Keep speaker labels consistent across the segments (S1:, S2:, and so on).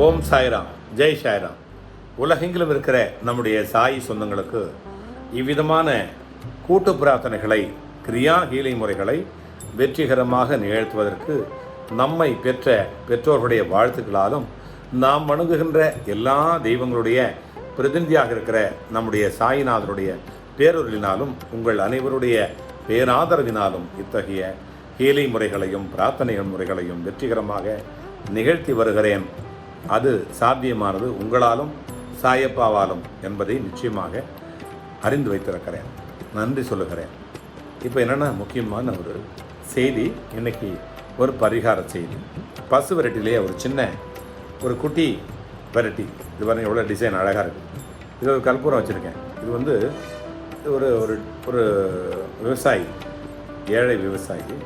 S1: ஓம் சாய்ராம், ஜெய் சாய்ராம். உலகெங்கிலும் இருக்கிற நம்முடைய சாய் சொந்தங்களுக்கு இவ்விதமான கூட்டு பிரார்த்தனைகளை, கிரியா ஹீலை முறைகளை வெற்றிகரமாக நிகழ்த்துவதற்கு நம்மை பெற்ற பெற்றோர்களுடைய வாழ்த்துக்களாலும், நாம் வணங்குகின்ற எல்லா தெய்வங்களுடைய பிரதிநிதியாக இருக்கிற நம்முடைய சாய்நாதருடைய பேரொருளினாலும், உங்கள் அனைவருடைய பேராதரவினாலும் இத்தகைய ஹீலை முறைகளையும் பிரார்த்தனை முறைகளையும் வெற்றிகரமாக நிகழ்த்தி வருகிறேன். அது சாத்தியமானது உங்களாலும் சாயப்பாவாலும் என்பதை நிச்சயமாக அறிந்து வைத்திருக்கிறேன். நன்றி சொல்லுகிறேன். இப்போ என்னென்னா முக்கியமான ஒரு செய்தி, இன்றைக்கி ஒரு பரிகார செய்தி. பசு வெரைட்டிலேயே ஒரு சின்ன ஒரு குட்டி வெரைட்டி. இது பாருங்கள் எவ்வளோ டிசைன் அழகாக இருக்குது. இது ஒரு கற்பூரம் வச்சுருக்கேன். இது வந்து ஒரு ஒரு ஒரு விவசாயி, ஏழை விவசாயி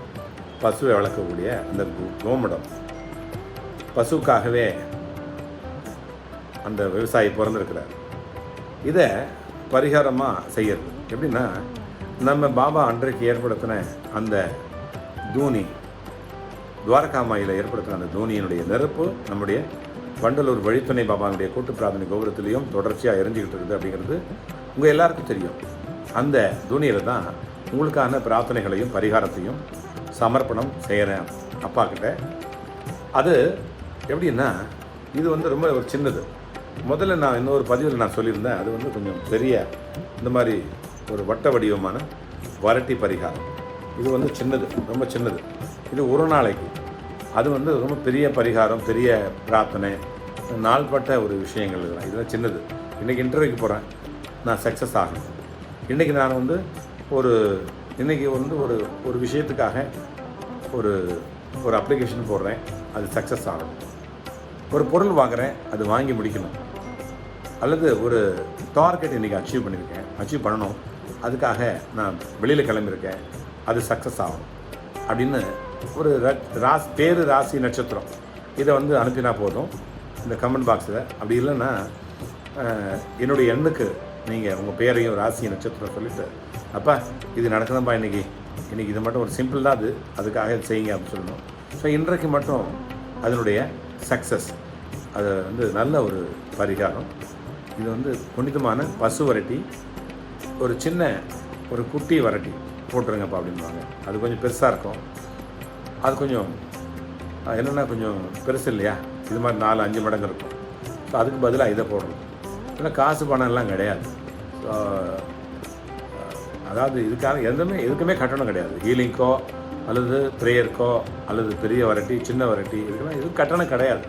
S1: பசுவை வளர்க்கக்கூடிய அந்த கோமடம், பசுக்காகவே அந்த விவசாயி பிறந்திருக்கிறார். இதை பரிகாரமாக செய்யறது எப்படின்னா, நம்ம பாபா அன்றைக்கு ஏற்படுத்தின அந்த தூணி, துவாரகாமாயில் ஏற்படுத்தின அந்த தூணியினுடைய நெருப்பு நம்முடைய வண்டலூர் வழித்துணை பாபாவுடைய கூட்டு பிரார்த்தனை கோபுரத்திலையும் தொடர்ச்சியாக எரிஞ்சிக்கிட்டு இருக்குது அப்படிங்கிறது உங்கள் எல்லாருக்கும் தெரியும். அந்த தூணியில் தான் உங்களுக்கான பிரார்த்தனைகளையும் பரிகாரத்தையும் சமர்ப்பணம் செய்கிறேன் அப்பா கிட்ட. அது எப்படின்னா, இது வந்து ரொம்ப ஒரு சின்னது. முதல்ல நான் இன்னொரு பதிவில் நான் சொல்லியிருந்தேன், அது வந்து கொஞ்சம் பெரிய இந்த மாதிரி ஒரு வட்ட வடிவமான வரட்டி பரிகாரம். இது வந்து சின்னது, ரொம்ப சின்னது. இது ஒரு நாளைக்கு. அது வந்து ரொம்ப பெரிய பரிகாரம், பெரிய பிரார்த்தனை, நாள்பட்ட ஒரு விஷயங்கள் இதெல்லாம். இதெல்லாம் சின்னது. இன்றைக்கி இன்டர்வியூக்கு போகிறேன், நான் சக்ஸஸ் ஆகணும். இன்றைக்கி நான் வந்து இன்றைக்கி வந்து ஒரு விஷயத்துக்காக ஒரு அப்ளிகேஷன் போடுறேன், அது சக்ஸஸ் ஆகணும். ஒரு பொருள் வாங்குகிறேன், அது வாங்கி முடிக்கணும். அல்லது ஒரு டார்கெட் இன்றைக்கி அச்சீவ் பண்ணணும், அதுக்காக நான் வெளியில் கிளம்பியிருக்கேன், அது சக்ஸஸ் ஆகணும் அப்படின்னு ஒரு ராசி நட்சத்திரம் இதை வந்து அனுப்பினா போதும் இந்த கமெண்ட் பாக்ஸில். அப்படி இல்லைன்னா என்னுடைய எண்ணுக்கு நீங்கள் உங்கள் பேரையும் ராசி நட்சத்திரம் சொல்லிவிட்டு, அப்பா இது நடக்குதுப்பா இன்றைக்கி இது மட்டும் ஒரு சிம்பிள் தான், அதுக்காக செய்யுங்க அப்படின்னு சொல்லணும். ஸோ இன்றைக்கு மட்டும் அதனுடைய சக்ஸஸ், அது வந்து நல்ல ஒரு பரிகாரம். இது வந்து புனிதமான பசு வரட்டி, ஒரு சின்ன ஒரு குட்டி வரட்டி போட்டுருங்கப்பா அப்படின்வாங்க. அது கொஞ்சம் பெருசாக இருக்கும். அது கொஞ்சம் என்னென்னா கொஞ்சம் பெருசு இல்லையா, இது மாதிரி 4-5 மடங்கு இருக்கும். ஸோ அதுக்கு பதிலாக இதை போடணும். ஏன்னா காசு பணம்லாம் கிடையாது. ஸோ அதாவது இதுக்காக எதுக்குமே கட்டணம் கிடையாது. ஹீலிங்க்கோ அல்லது ப்ரேயருக்கோ அல்லது பெரிய வரட்டி சின்ன வரட்டி இதுக்கெல்லாம் எதுவும் கட்டணம் கிடையாது.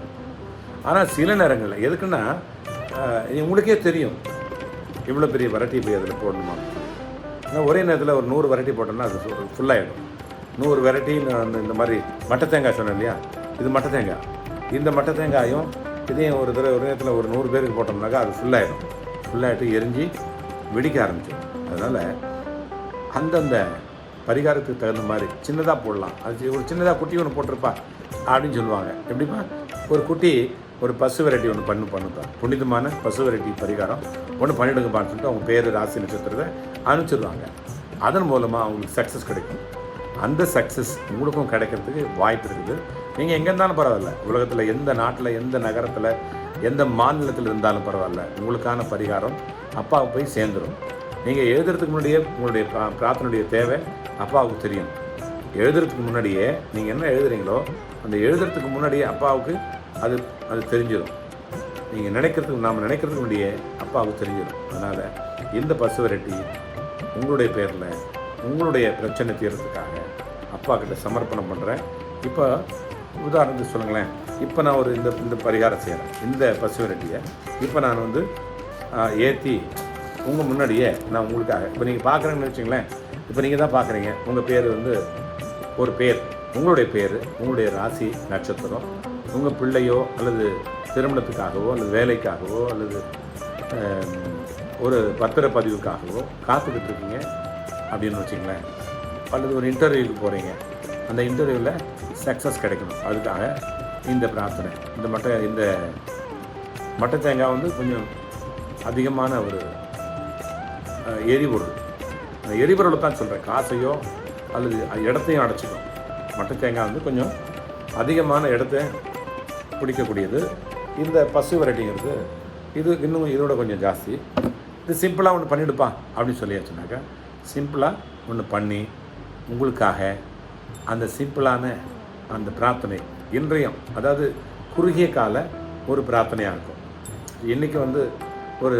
S1: ஆனால் சில நேரங்களில் எதுக்குன்னா, உங்களுக்கே தெரியும் இவ்வளோ பெரிய வரட்டி போய் அதில் போடணுமா. ஆனால் ஒரே நேரத்தில் ஒரு 100 வரட்டி போட்டோம்னா அது ஃபுல்லாகிடும். 100 வரட்டி இந்த மாதிரி மட்டை தேங்காய் சொன்னேன் இல்லையா, இது மட்டை தேங்காய். இந்த மட்டை தேங்காயும் இதையும் ஒரு நேரத்தில் ஒரு 100 பேருக்கு போட்டோம்னாக்கா அது ஃபுல்லாகிட்டு எரிஞ்சு வெடிக்க ஆரம்பிச்சிடும். அதனால் அந்தந்த பரிகாரத்துக்கு தகுந்த மாதிரி சின்னதாக போடலாம். அது ஒரு சின்னதாக குட்டி ஒன்று போட்டிருப்பா அப்படின்னு சொல்லுவாங்க. எப்படிப்பா, ஒரு பசு வெரைட்டி ஒன்று பண்ணுப்பா, புனிதமான பசு வெரைட்டி பரிகாரம் ஒன்று பண்ணிவிடுங்கப்பான்னு சொல்லிட்டு அவங்க பேர் ராசி நட்சத்திரத்தை அனுப்பிச்சிடுவாங்க. அதன் மூலமாக அவங்களுக்கு சக்ஸஸ் கிடைக்கும். அந்த சக்ஸஸ் உங்களுக்கும் கிடைக்கிறதுக்கு வாய்ப்பு இருக்குது. நீங்கள் எங்கே இருந்தாலும் பரவாயில்ல, உலகத்தில் எந்த நாட்டில், எந்த நகரத்தில், எந்த மாநிலத்தில் இருந்தாலும் பரவாயில்ல, உங்களுக்கான பரிகாரம் அப்பாவுக்கு போய் சேர்ந்துடும். நீங்கள் எழுதுறதுக்கு முன்னாடியே உங்களுடைய பிரார்த்தனையுடைய தேவை அப்பாவுக்கு தெரியும். எழுதுறதுக்கு முன்னாடியே நீங்கள் என்ன எழுதுறீங்களோ அந்த எழுதுறதுக்கு முன்னாடியே அப்பாவுக்கு அது தெரிஞ்சிடும். நாம் நினைக்கிறதுக்கு முன்னாடியே அப்பாவுக்கு தெரிஞ்சிடும். அதனால் இந்த பசு வெரைட்டி உங்களுடைய பேரில் உங்களுடைய பிரச்சனை தீர்றதுக்காக அப்பா கிட்ட சமர்ப்பணம் பண்ணுறேன். இப்போ உதாரணத்துக்கு சொல்லுங்களேன், இப்போ நான் இந்த பரிகாரம் செய்கிறேன். இந்த பசு வெரைட்டியை இப்போ நான் வந்து ஏற்றி உங்கள் முன்னாடியே நான் உங்களுக்காக, இப்போ நீங்கள் பார்க்குறேன்னு வச்சுங்களேன், இப்போ நீங்கள் தான் பார்க்குறீங்க, உங்கள் பேர் வந்து ஒரு பேர், உங்களுடைய பேர், உங்களுடைய ராசி நட்சத்திரம், உங்கள் பிள்ளையோ அல்லது திருமணத்துக்காகவோ அல்லது வேலைக்காகவோ அல்லது ஒரு பத்திரப்பதிவுக்காகவோ காத்துக்கிட்டு இருக்கீங்க அப்படின்னு வச்சுங்களேன். அல்லது ஒரு இன்டர்வியூக்கு போகிறீங்க, அந்த இன்டர்வியூவில் சக்ஸஸ் கிடைக்கணும், அதுக்காக இந்த பிரார்த்தனை. இந்த மட்டை தேங்காய் வந்து கொஞ்சம் அதிகமான ஒரு எரிபொருள். அந்த எரிபொருளை தான் சொல்கிறேன், காசையோ அல்லது இடத்தையும் அடைச்சிக்கும். மட்டை தேங்காய் வந்து கொஞ்சம் அதிகமான இடத்த பிடிக்கக்கூடியது. இந்த பசு வெரைட்டிங்கிறது இது இன்னும் இதோட கொஞ்சம் ஜாஸ்தி. இது சிம்பிளாக ஒன்று பண்ணிவிடுப்பா அப்படின்னு சொல்லியாச்சுனாக்கா சிம்பிளாக ஒன்று பண்ணி உங்களுக்காக அந்த சிம்பிளான அந்த பிரார்த்தனை இன்றையும், அதாவது குறுகிய கால ஒரு பிரார்த்தனையாக இருக்கும். இன்றைக்கி ஒரு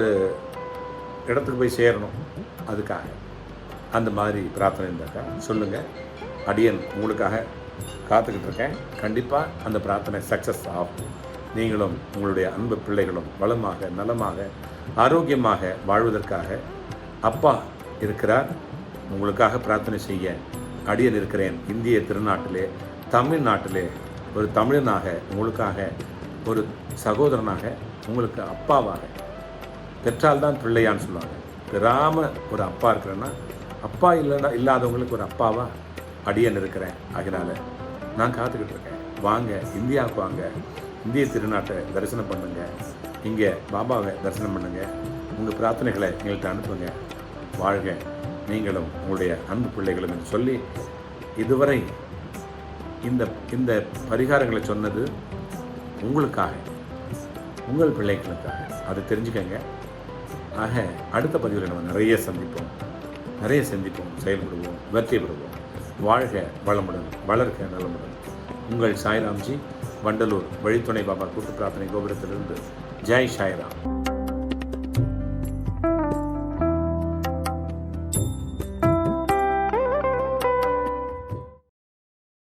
S1: இடத்துக்கு போய் சேரணும், அதுக்காக அந்த மாதிரி பிரார்த்தனை இருந்தாக்கா சொல்லுங்கள். அடியன் உங்களுக்காக காத்துக்கிட்டு இருக்கேன். கண்டிப்பாக அந்த பிரார்த்தனை சக்ஸஸ் ஆகும். நீங்களும் உங்களுடைய அன்பு பிள்ளைகளும் வளமாக நலமாக ஆரோக்கியமாக வாழ்வதற்காக அப்பா இருக்கிறார். உங்களுக்காக பிரார்த்தனை செய்ய அடியன் இருக்கிறேன். இந்திய திருநாட்டிலே, தமிழ்நாட்டிலே ஒரு தமிழனாக, உங்களுக்காக ஒரு சகோதரனாக, உங்களுக்கு அப்பாவாக. பெற்றால்தான் பிள்ளையான்னு சொல்லுவாங்க. பெறாம ஒரு அப்பா இருக்கிறேன்னா, அப்பா இல்லாதவங்களுக்கு ஒரு அப்பாவா அடியன் இருக்கிறேன். அதனால் நான் காத்துக்கிட்டு இருக்கேன். வாங்க, இந்தியாவுக்கு வாங்க, இந்திய திருநாட்டை தரிசனம் பண்ணுங்கள், இங்கே பாபாவை தரிசனம் பண்ணுங்கள், உங்கள் பிரார்த்தனைகளை எங்கள்கிட்ட அனுப்புங்க. வாழ்க நீங்களும் உங்களுடைய அன்பு பிள்ளைகளும் என்று சொல்லி இதுவரை இந்த இந்த பரிகாரங்களை சொன்னது உங்களுக்காக, உங்கள் பிள்ளைகளுக்காக. அதை தெரிஞ்சுக்கங்க. ஆக அடுத்த பதிவில் நம்ம நிறைய சந்திப்போம், செயல்படுவோம், வெற்றி பெறுவோம். வாழ்க வளமுடன், வளர்க நலமுடன். உங்கள் சாய்ராம்ஜி, வண்டலூர் வழித்துணை பாபா கூட்டு பிரார்த்தனை கோபுரத்திலிருந்து. ஜெய் சாய்ராம்.